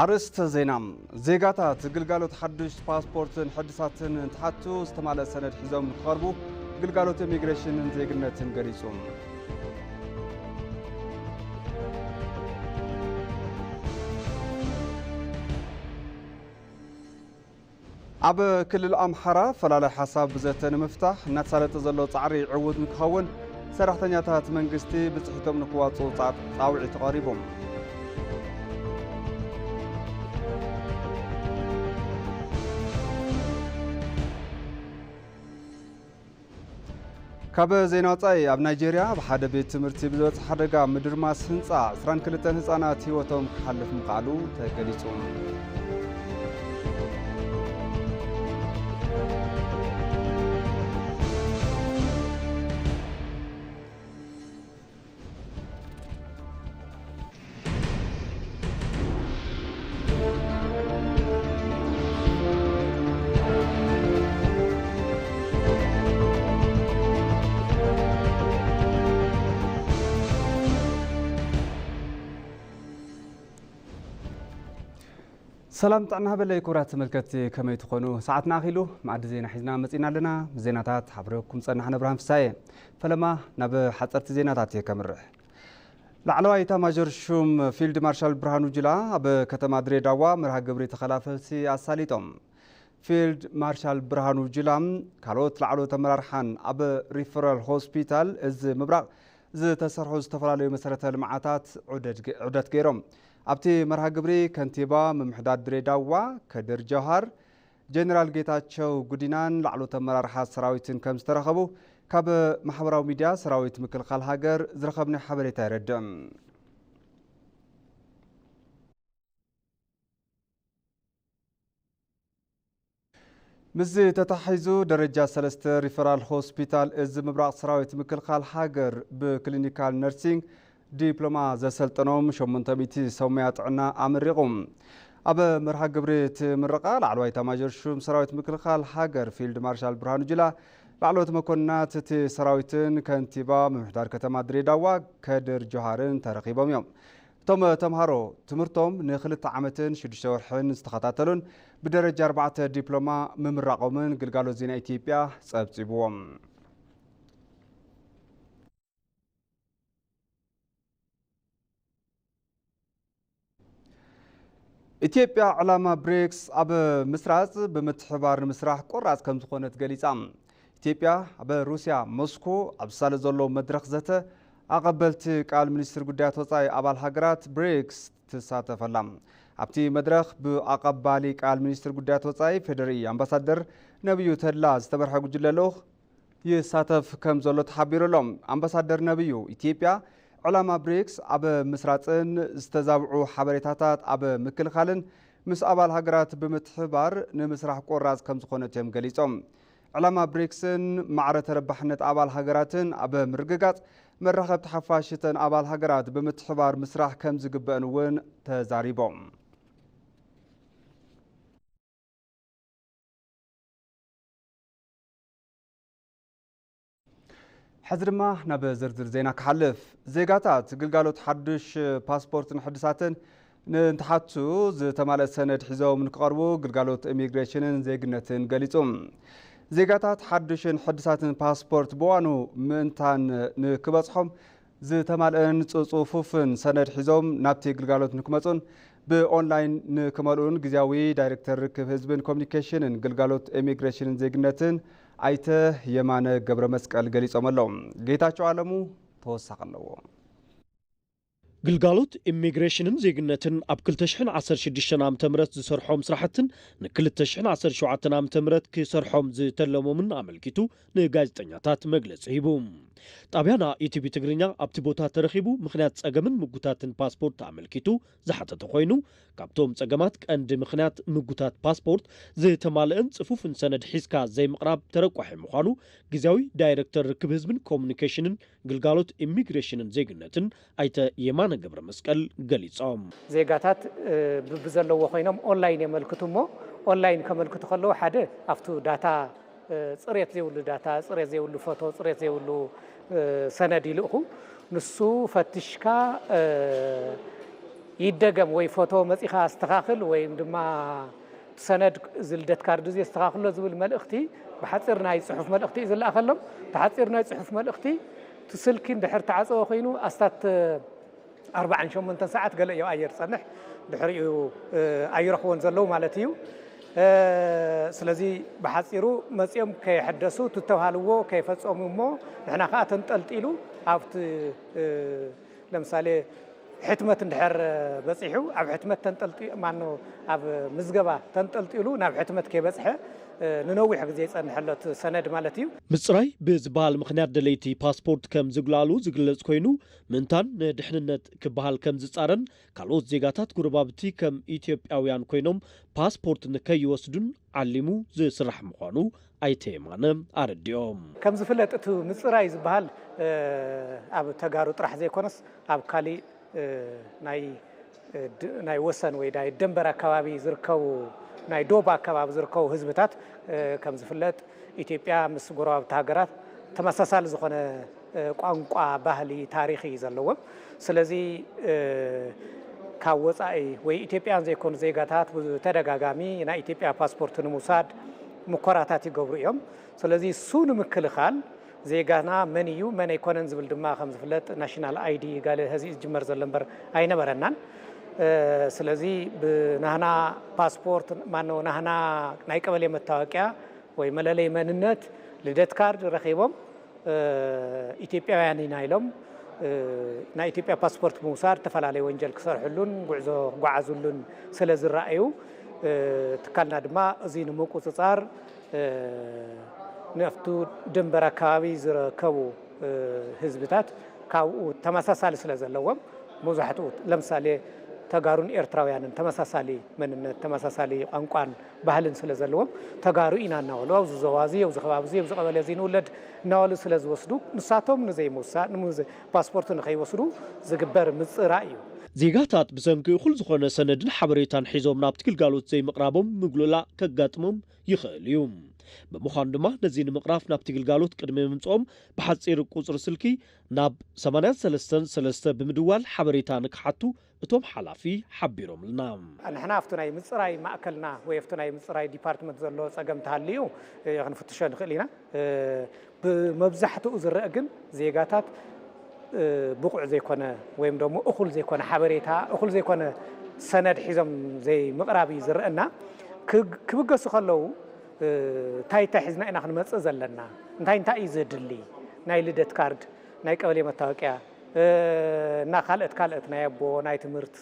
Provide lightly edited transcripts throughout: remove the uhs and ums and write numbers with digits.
عرست زينام زيغاتات قلقالوت حدش باسبورتن حدساتن تحتو استمالة سند حزام نتخربو قلقالوت إميغريشن زيغنتن قريسوم عب كل الأمحرة فلا حساب بزتن مفتاح نتسالة زلو تعري عود مكخون سرحتنياتات منقستي بصحتهم نكواتو تعوعي تقاربهم كاب زيناتاي اب نيجيريا بحد بيت تمرتي بزوت حدقا مدرماس هنصا 22 هنصانات هيوتهم كحلف مقالو تغليصوم سلام طعنا بلاي كورات ملكتي كما يتخونوا ساعتنا أخيلو معد زينا حزنا مزينا لنا زيناتات حبركم صرنا حنا برهان فساية فلما نب حصرت زيناتات يكمرح لعلوا ماجر شوم فيلد مارشال برهانو جلا أب كتما دريداوا مرها قبري تخلافسي أساليتهم فيلد مارشال برهانو جلا كالوت لعلو تمرارحان أب ريفرال هوسبيتال إز مبرق ز تسرحو استفرالي مسارة المعاتات عدد غيرهم أبتي مرها قبري كنتيبا ممحداد دريداوا كدر جوهر جنرال جيتاتشو قدينان لعلو تمرارحا سراويتن كم استرخبو كاب محبراو ميديا سراويت مكل خال هاجر زرخبني حبريتا يردم مزي تتحيزو درجة سلسة ريفرال هوسبيتال إز مبراق سراويت مكل خال هاجر بكلينيكال نيرسينج دبلوما زسلطنوم شومنتميتي سوميات عنا امريقوم اب مرها قبريت مرقا لعلوي تماجر شوم سراويت مكلخال هاجر فيلد مارشال برهانو جلا لعلو تمكنات تي سراويتن كنتيبا ممحدار كتما دريداوا كدر جوهرن ترقيبهم يوم توم تمهارو تمرتم نخلت عامتن شدشت ورحن استخطاتلون بدرجة 4 دبلوما ممرقومن قلقالو زينا إثيوبيا صبصبوهم إثيوبيا علامة بريكس أب مسراز بمتحبار مسرح قراص كم تكونت قليصام إثيوبيا أب روسيا موسكو أب سالزولو مدرخ زته أقبلت قال منستر قدات وصاي أبال هاجرات بريكس تساتف اللام أبتي مدرخ بأقبالي قال منستر قدات وصاي فيدري أمباسادر نبيو تلاز تبرح قجلالوخ يساتف كم زولو تحبيرو لهم أمباسادر نبيو إثيوبيا علامة بريكس أب مسراتن استزابعو حبريتاتات أب مكلخالن مس أبال هاجرات بمتحبار نمسرح قراز كم زخونتهم قليصهم علامة بريكسن معرة ربحنت أبال هاجراتن أب مرققات مرخب تحفاشتن أبال هاجرات بمتحبار مسرح كم زقبأنون تزاريبهم حزر ما نبى زرزر زينا كحلف زيغاتات قلقالو تحدش باسبورت نحدساتن ننتحاتو زي تمال السند حزاو من قربو قلقالوت إميغريشنن زيغنتن قليتهم زيغاتات حدشن حدساتن باسبورت بوانو منتان نكبصحهم زي تمال نصوفوفن سند حزاوم نابتي قلقالوت نكمصون بأونلاين نكمالون جزاوي دايركتور ركب حزبن كوميونيكيشنن قلقالوت إميغريشنن زيغنتن أيته يمانة قبر مسكال قليص أمالهم جيتاچو عالمو توسق اللو قلقالوت إميغريشنن زيغنتن أب كل تشحن 16 عام تمرت زسرحوم سراحتن نكل تشحن 17 عام تمرت كسرحوم زتلمو من عملكيتو نغازطنياتات مغلص هيبوم طابيانا ኢቲቪ ትግርኛ ኣብቲ ቦታ ተረኺቡ ምኽንያት ጸገምን ምጉታትን ፓስፖርት ኣመልኪቱ ዝሓተተ ኮይኑ ካብቶም ጸገማት ቀንዲ ምኽንያት ምጉታት ፓስፖርት ዝተማልአን ጽፉፍን ሰነድ ሒዝካ ዘይምቕራብ ተረቋሒ ምዃኑ ግዜያዊ ዳይሬክተር ርክብ ህዝብን ኮሙኒኬሽንን ግልጋሎት ኢሚግሬሽንን ዜግነትን ኣይተ የማነ ገብረ መስቀል ገሊጾም ዜጋታት ብዘለዎ ኮይኖም ኦንላይን የመልክቱሞ ኦንላይን ከመልክቱ ከለው ሓደ ኣፍቱ ዳታ ጽሬት ዘይውሉ ዳታ ጽሬት ዘይውሉ ፎቶ ጽሬት ዘይውሉ ሰነድ ይልኹ ንሱ ፈትሽካ يدقم وي فوتو مصيخا استخاخل وي دما سند زلدت كارد زي استخاخل زبل ملختي بحصر ناي صحف ملختي زلا اخلم تحصر ناي صحف ملختي تسلكين دحر تعصو خينو استات 48 ساعات قال يا اير صنح دحريو ايرخون زلو مالتيو سلازي بحصيرو مصيم كيحدثو تتوهالو كيفصمو احنا خا تنطلطيلو افت لمثالي حتمت اندحر بصيحو اب حتمت تنطلطي مانو اب مزغبا تنطلطيلو ناب حتمت كيبصحه ننوح غزي يصنحلت سند مالتيو مصراي بزبال مخنيات دليتي باسبورت كم زغلالو زغلص كوينو منتان ندحنነት كبحال كم زصارن كالوت زيغاتات غربابتي كم ايثيوبياويان كوينوم باسبورت نكيوسدن علمو زسرح مخانو ايتيمانم ارديوم كم زفلت اتو مصراي زبحال اب تغارو طرح زي كونس اب كالي ناي وسن وي داي دنبر اكابي زركو ناي دوبا اكابي زركو حزبታት كم زفلت ኢትዮጵያ ምስ ጎረባብቲ ሃገራት ተመሳሳሊ ዝኾነ ቋንቋ ባህሊ ታሪኺ ዘለዎም ስለዚ ካብ ወፃኢ ወይ ኢትዮጵያን ዘይኮኑ ዜጋታት ተደጋጋሚ ናይ ኢትዮጵያ ፓስፖርት ንምውሳድ ሙከራታት ይገብሩ እዮም ስለዚ ሱን ምክልኻል ዜጋና መን እዩ መን ኣይኮነን ዝብል ድማ ከም ዝፍለጥ ናሽናል አይዲ ጋለ ህዚ ጅመር ዘለንበር ኣይነበረናን ስለዚ ብናህና ፓስፖርት ማነው ናህና ናይ ቀበሌ መታወቂያ ወይ መለለይ መንነት ልደት ካርድ ረኺቦም ኢትዮጵያውያን ኢናይሎም ናይ ኢትዮጵያ ፓስፖርት ምውሳድ ተፈላለየ ወንጀል ክሰርሕሉን ጉዕዞ ጓዓዙሉን ስለ ዝረአዩ ትካልና ድማ እዚ ንመቁፅፃር ነፍቱ ድንበር አካባቢ ዝርከቡ ህዝብታት ካብኡ ተመሳሳሊ ስለ ዘለዎም መብዛሕትኡ ለምሳሌ ተጋሩን ኤርትራውያንን ተመሳሳሊ መንነት ተመሳሳሊ ቋንቋን ባህልን ስለ ዘለዎም ተጋሩ ኢና እናወሉ ኣብዚ ዘዋዚ ኣብዚ ከባቢ ኣብዚ ቀበሌ እዚ ንውለድ እናወሉ ስለ ዝወስዱ ንሳቶም ንዘይምውሳድ ፓስፖርት ንኸይወስዱ ዝግበር ምፅራእ እዩ ዜጋታት ብሰንኪ እኹል ዝኾነ ሰነድን ሓበሬታን ሒዞም ናብቲ ግልጋሎት ዘይምቕራቦም ምግሉላእ ከጋጥሞም ይኽእል እዩ بمخان دما نزين مقراف ناب تقلقالوت قدمي ممصوم بحصير قصر سلكي ناب 83 بمدوال حبريتانك حتو اتوم حلافي حبيروم لنا نحن افتناي مصراي ماكلنا ويفتناي مصراي ديبارتمنت زلو صقمتاليو يغنفتشو نخلينا بمبزحتو زرق ግን ዜጋታት بقع ዘይኮነ ወይም ደግሞ እኹል ዘይኮነ ሓበሬታ እኹል ዘይኮነ ሰነድ ሒዞም ዘይ ምቅራቢ ዝርአና ክብገሱ ከለው ታይታ ሒዝና ኢና ክንመጽእ ዘለና እንታይ ይዘድሊ ናይ ልደት ካርድ ናይ ቀበሌ መታወቂያ እና ካልአት ናይ አቦ ናይ ትምህርት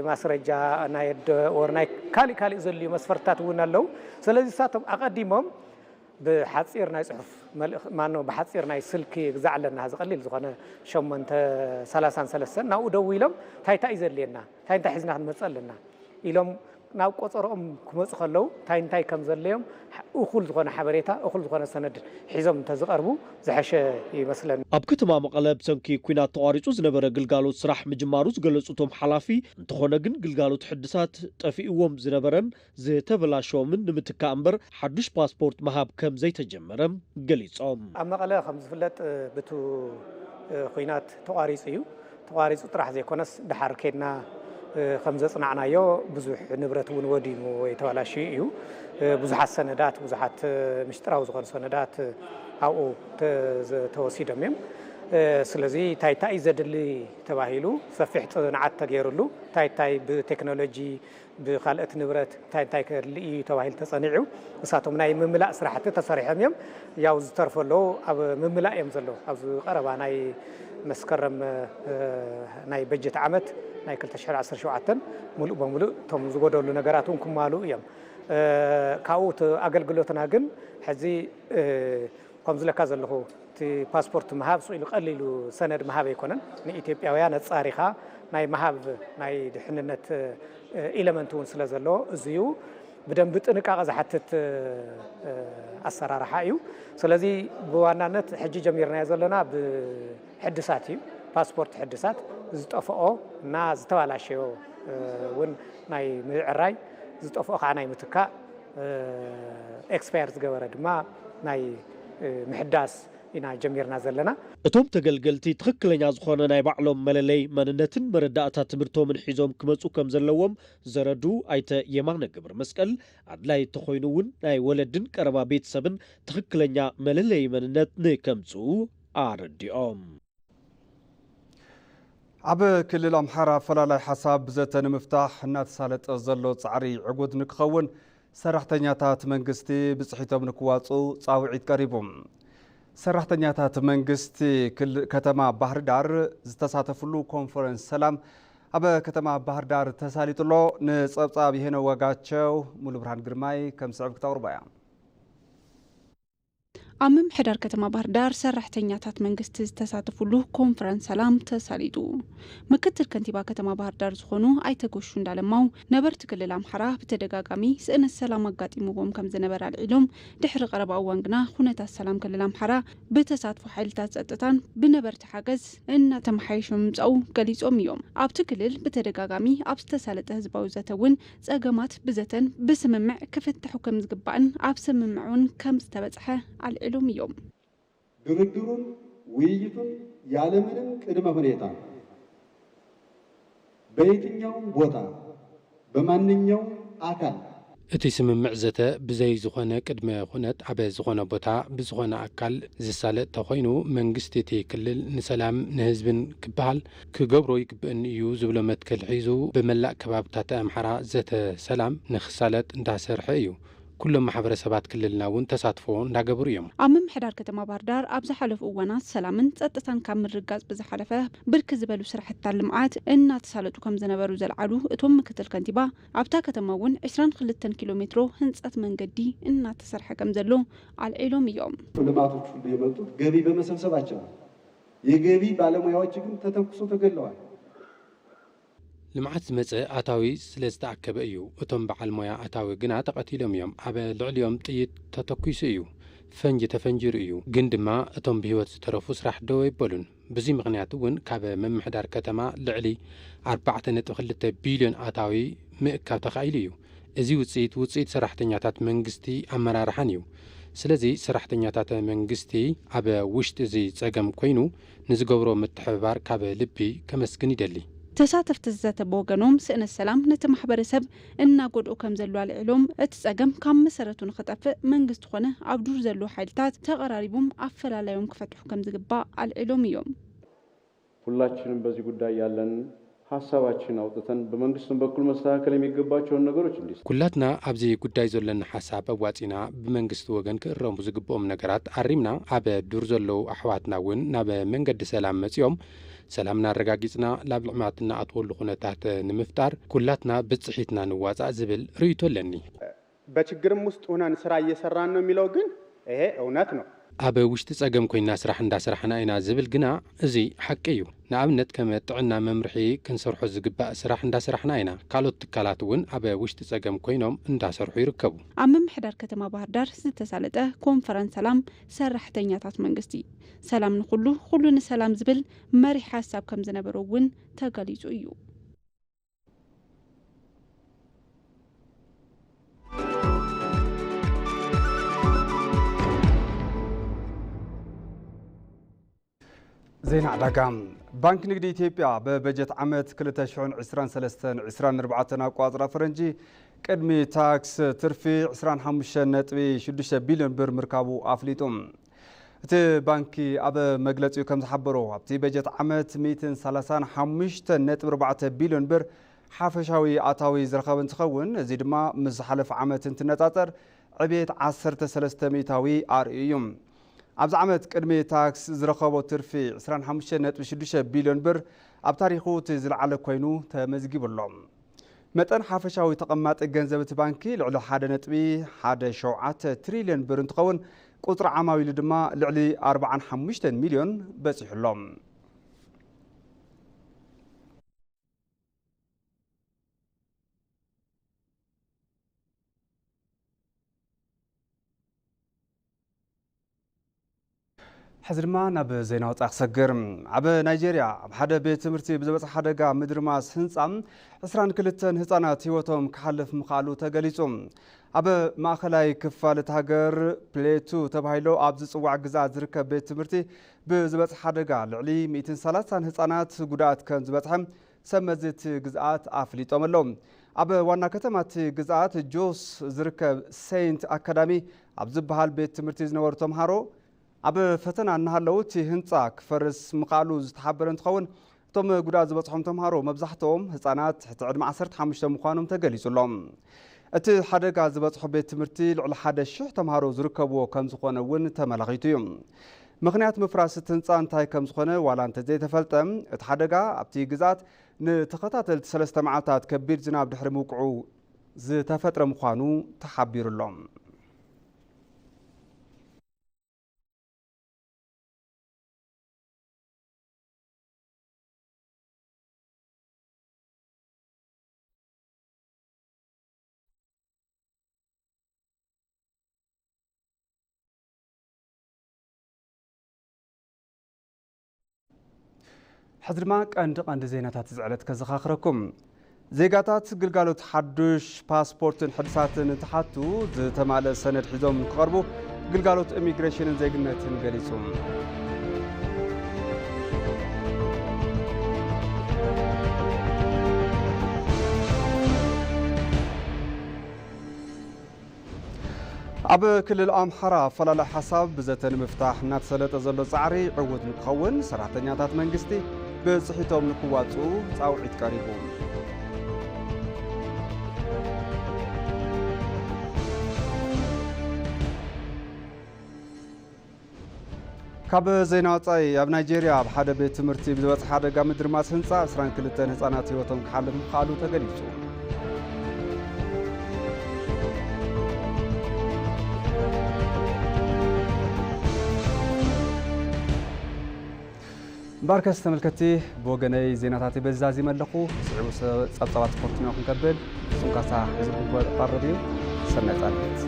ማስረጃ ናይ ወር ናይ ካሊ ዘልዩ መስፈርታት እውን ኣለው ስለዚ ሳቶም አቀዲሞም بحصير ناي صحف مانو بحصير ناي سلكي غزعلنا زقليل زخونه 833 ناو دويلم تايتا يزلينا تايتا حزنا نمصلنا إلهم ناو قصرهم كمص خلو تاينتاي كم زليهم اخول زخونه حبريتا اخول زخونه سند حزم تزقربو زحشه يمسلن اب كتما مقلب سنكي كوينا تواريصو زنبره غلغالوت سراح مجماروس ገለጹቶም حلافي እንተኾነ ግን ግልጋሎት ሕድሳት ጠፊኡዎም ዝነበረን ዝተበላሸዎምን ንምትካ እምበር ሓዱሽ ፓስፖርት መሃብ ከም ዘይተጀመረም ገሊጾም ኣብ መቐለ ከም ዝፍለጥ ብቱ ኩናት ተቋሪጹ እዩ ተቋሪጹ ጥራሕ ዘይኮነስ ድሓር ከድና ከም ዘጽናዕናዮ ብዙሕ ንብረት እውን ወዲሙ ወይ ተበላሽ እዩ ብዙሓት ሰነዳት ብዙሓት ምስጥራዊ ዝኾኑ ሰነዳት ኣብኡ ተወሲዶም እዮም ስለዚ ታይታይ ዘድሊ ተባሂሉ ሰፊሕ ጽንዓት ተገይሩሉ ታይታይ ብቴክኖሎጂ ብኻልኦት ንብረት ታይታይ ከድሊ እዩ ተባሂሉ ተጸኒዑ እሳቶም ናይ ምምላእ ስራሕቲ ተሰሪሖም እዮም ያው ዝተርፈሎ ኣብ ምምላእ እዮም ዘሎ ኣብዚ ቀረባ ናይ መስከረም ናይ በጀት ዓመት ናይ 2017 ሙሉእ በሙሉእ ቶም ዝጎደሉ ነገራት እውን ክማሉ እዮም ካብኡ ኣገልግሎትና ግን ሕዚ ከምዝለካ ዘለኹ ፓስፖርት መሃብ ጽኢሉ ቀሊሉ ሰነድ መሃብ ኣይኮነን ንኢትዮጵያውያን ኣጻሪኻ ናይ መሃብ ናይ ድሕንነት ኤሌመንት እውን ስለ ዘለዎ እዚዩ ብደንብ ጥንቃቐ ዝሓትት ኣሰራርሓ እዩ ስለዚ ብዋናነት ሕጂ ጀሚርናዮ ዘለና ብሕድሳት እዩ ፓስፖርት ሕድሳት ዝጠፍኦ እና ዝተባላሸዮ እውን ናይ ምዕራይ ዝጠፍኦ ከዓ ናይ ምትካእ ኤክስፓየር ዝገበረ ድማ ናይ ምሕዳስ ኢና ጀሚርና ዘለና እቶም ተገልገልቲ ትክክለኛ ዝኾነ ናይ ባዕሎም መለለይ መንነትን መረዳእታ ትምህርቶምን ሒዞም ክመፁ ከም ዘለዎም ዘረዱ ኣይተ የማነ ገብረ መስቀል ኣድላይ ተኮይኑ እውን ናይ ወለድን ቀረባ ቤተሰብን ትክክለኛ መለለይ መንነት ንከምፁ ኣረዲኦም ኣብ ክልል ኣምሓራ ኣፈላላይ ሓሳብ ብዘተ ንምፍታሕ እናተሳለጠ ዘሎ ፃዕሪ ዕጉድ ንክኸውን ሰራሕተኛታት መንግስቲ ብፅሒቶም ንክዋፁ ፃውዒት ቀሪቡ ሰራሕተኛታት መንግስቲ ከተማ ባህር ዳር ዝተሳተፍሉ ኮንፈረንስ ሰላም ኣብ ከተማ ባህር ዳር ተሳሊጡሎ ንፀብፃብ ይሄነ ወጋቸው ሙሉ ብርሃን ግርማይ ከም ስዕብ ክተቅርባ እያ ኣብ ምምሕዳር ከተማ ባህር ዳር ሰራሕተኛታት መንግስቲ ዝተሳተፍሉ ኮንፈረንስ ሰላም ተሳሊጡ ምክትል ከንቲባ ከተማ ባህር ዳር ዝኾኑ ኣይተጎሹ እንዳለማው ነበርቲ ክልል ኣምሓራ ብተደጋጋሚ ስእነት ሰላም ኣጋጢምዎም ከም ዝነበረ ኣልዒሎም ድሕሪ ቀረባ እዋን ግና ኩነታት ሰላም ክልል ኣምሓራ ብተሳትፎ ሓይልታት ፀጥታን ብነበርቲ ሓገዝ እናተመሓየሹ ምምፃኡ ገሊፆም እዮም ኣብቲ ክልል ብተደጋጋሚ ኣብ ዝተሳለጠ ህዝባዊ ዘተ እውን ፀገማት ብዘተን ብስምምዕ ክፍትሑ ከም ዝግባእን ኣብ ስምምዕ እውን ከም ዝተበፅሐ ኣልዒሎም እዮም ድርድሩን ውይይቱን ያለምንም ቅድመ ሁኔታ በየትኛውም ቦታ በማንኛውም አካል እቲ ስምምዕ ዘተ ብዘይ ዝኾነ ቅድመ ኩነት ኣበ ዝኾነ ቦታ ብዝኾነ ኣካል ዝሳለጥ ተኾይኑ መንግስቲ እቲ ክልል ንሰላም ንህዝብን ክበሃል ክገብሮ ይግብእን እዩ ዝብሎ መትከል ሒዙ ብመላእ ከባብታት ኣምሓራ ዘተ ሰላም ንክሳለጥ እንዳሰርሐ እዩ ኩሎም ማሕበረሰባት ክልልና እውን ተሳትፎ እንዳገበሩ እዮም ኣብ ምምሕዳር ከተማ ባህር ዳር ኣብ ዝሓለፉ እዋናት ሰላምን ፀጥታን ካብ ምርጋፅ ብዝሓለፈ ብርክ ዝበሉ ስራሕትታት ልምዓት እናተሳለጡ ከም ዝነበሩ ዘልዓሉ እቶም ምክትል ከንቲባ ኣብታ ከተማ እውን 22 ኪሎ ሜትሮ ህንፀት መንገዲ እናተሰርሐ ከም ዘሎ ኣልዒሎም እዮም ልማቶች ሁሉ የመጡት ገቢ በመሰብሰባቸው የገቢ ባለሙያዎች ግን ተተኩሶ ተገለዋል ልምዓት ዝመፅእ ኣታዊ ስለ ዝተኣከበ እዩ እቶም በዓል ሞያ ኣታዊ ግና ተቐቲሎም እዮም ኣበ ልዕሊኦም ጥይት ተተኪሱ እዩ ፈንጂ ተፈንጂሩ እዩ ግን ድማ እቶም ብሂወት ዝተረፉ ስራሕ ዶ ይበሉን በዚ ምክንያት እውን ካብ ምምሕዳር ከተማ ልዕሊ 4.2 ቢልዮን ኣታዊ ምእካብ ተኻኢሉ እዩ እዚ ውፅኢት ሰራሕተኛታት መንግስቲ ኣመራርሓን እዩ ስለዚ ሰራሕተኛታት መንግስቲ ኣብ ውሽጢ እዚ ፀገም ኮይኑ ንዝገብሮ ምትሕብባር ካብ ልቢ ከመስግን ይደሊ ተሳተፍቲ ዘተ በወገኖም ስእነት ሰላም ነቲ ማሕበረሰብ እናጎድኡ ከም ዘሎ ኣልዒሎም እቲ ፀገም ካብ መሰረቱ ንኽጠፍእ መንግስቲ ኮነ ኣብ ዱር ዘሎ ሓይልታት ተቀራሪቦም ኣፈላላዮም ክፈትሑ ከም ዝግባእ ኣልዒሎም እዮም ሁላችንም በዚህ ጉዳይ ያለን ሐሳባችን አውጥተን በመንግስትም በኩል መስተካከል የሚገባቸውን ነገሮች እንዲስ ኩላትና ኣብዚ ጉዳይ ዘለና ሐሳብ ኣዋፂና ብመንግስቲ ወገን ክእረሙ ዝግብኦም ነገራት ኣሪምና ኣብ ዱር ዘለው ኣሕዋትና እውን ናብ መንገዲ ሰላም መፅኦም ሰላምና ረጋጊፅና ላብ ልዕማትና ኣትወሉ ኩነታት ንምፍጣር ኩላትና ብፅሒትና ንዋፃእ ዝብል ርእይቶ ኣለኒ በችግርም ውስጥ ሆነን ስራ እየሰራን ነው የሚለው ግን ይሄ እውነት ነው ኣብ ውሽጢ ፀገም ኮይና ስራሕ እንዳስራሕና ኢና ዝብል ግና እዚ ሓቂ እዩ ንኣብነት ከም ጥዕና መምርሒ ክንሰርሖ ዝግባእ ስራሕ እንዳስራሕና ኢና ካልኦት ትካላት እውን ኣብ ውሽጢ ፀገም ኮይኖም እንዳሰርሑ ይርከቡ ኣብ ምምሕዳር ከተማ ባህር ዳር ዝተሳለጠ ኮንፈረንስ ሰላም ሰራሕተኛታት መንግስቲ ሰላም ንኩሉ ኩሉ ንሰላም ዝብል መሪ ሓሳብ ከም ዝነበረ እውን ተገሊጹ እዩ ዜና ዕዳጋ ባንክ ንግዲ ኢትዮጵያ በበጀት ዓመት 2023-24 ኣቋፅራ ፈረንጂ ቅድሚ ታክስ ትርፊ 25.6 ቢልዮን ብር ምርካቡ ኣፍሊጡ እቲ ባንኪ ኣብ መግለፂኡ ከም ዝሓበሮ ኣብቲ በጀት ዓመት 135.4 ቢልዮን ብር ሓፈሻዊ ኣታዊ ዝረኸበ እንትኸውን እዚ ድማ ምስ ዝሓለፈ ዓመት እንትነፃፀር ዕብየት 13 ሚእታዊ ኣርእዩ እዩ ኣብዚ ዓመት ቅድሚ ታክስ ዝረኸቦ ትርፊ 25.6 ቢልዮን ብር ኣብ ታሪኹ እቲ ዝለዓለ ኮይኑ ተመዝጊቡሎ መጠን ሓፈሻዊ ተቐማጢ ገንዘብ እቲ ባንኪ ልዕሊ 1.17 ትሪልዮን ብር እንትኸውን ቁፅሪ ዓማዊሉ ድማ ልዕሊ 45 ሚልዮን በፂሑሎም حزرማ ናብ ዜና ወፃኢ ክሰግር ኣብ ናይጄርያ ኣብ ሓደ ቤት ትምህርቲ ብዝበፅሕ ሓደጋ ምድርማስ ህንፃ 22 ህፃናት ህይወቶም ክሓልፍ ምኻሉ ተገሊጹ ኣብ ማእኸላይ ክፋል ሃገር ፕሌቱ ተባሂሉ ኣብ ዝፅዋዕ ግዝኣት ዝርከብ ቤት ትምህርቲ ብዝበፅሕ ሓደጋ ልዕሊ 130 ህፃናት ጉድኣት ከም ዝበፅሐ ሰመዝቲ ግዝኣት ኣፍሊጦም ኣለዉ ኣብ ዋና ከተማቲ ግዝኣት ጆስ ዝርከብ ሴንት አካዳሚ ኣብ ዝበሃል ቤት ትምህርቲ ዝነበሩ ተምሃሮ ኣብ ፈተና እናሃለዉ እቲ ህንፃ ክፈርስ ምኻሉ ዝተሓበረ እንትኸውን እቶም ጉድኣት ዝበፅሖም ተምሃሮ መብዛሕትኦም ህፃናት ትሕቲ ዕድመ 15 ምዃኖም ተገሊጹሎም እቲ ሓደጋ ዝበፅሖ ቤት ትምህርቲ ልዕሊ 1,000 ተምሃሮ ዝርከብዎ ከም ዝኾነ እውን ተመላኺቱ እዩ ምኽንያት ምፍራስ እቲ ህንፃ እንታይ ከም ዝኾነ ዋላ እንተዘይተፈልጠ እቲ ሓደጋ ኣብቲ ግዝኣት ንተኸታተልቲ 3 መዓልታት ከቢድ ዝናብ ድሕሪ ምውቅዑ ዝተፈጥረ ምዃኑ ተሓቢሩሎም حزرما ቀንዲ ዜናታት ዝዕለት ከዘኻኽረኩም ዜጋታት ግልጋሎት ሓዱሽ ፓስፖርትን ሕድሳትን ተሓቱ ዝተማልአ ሰነድ ሒዞም ክቐርቡ ግልጋሎት ኢሚግሬሽንን ዜግነትን ገሊጹ ኣብ ክልል ኣምሓራ ኣፈላላይ ሓሳብ ብዘተ ንምፍታሕ እናተሰለጠ ዘሎ ፃዕሪ ዕውት ንክኸውን ሰራሕተኛታት መንግስቲ ብፅሒቶም ንክዋፁ ፃውዒት ቀሪቡ ካብ ዜና ወፃኢ ኣብ ናይጄርያ ኣብ ሓደ ቤት ትምህርቲ ብዝበፅሕ ሓደጋ ምድርማስ ህንፃ 22 ህፃናት ህይወቶም ክሓልፍ ምኻሉ ተገሊጹ ባርከስ ተመልከቲ በወገነይ ዜናታት በዛዚ መለኹ ስዕቡ ጸብጻባት ስፖርት ነው ክንከብል ሱንካሳ ህዝብ ወጣረብ ሰናይ ጻልት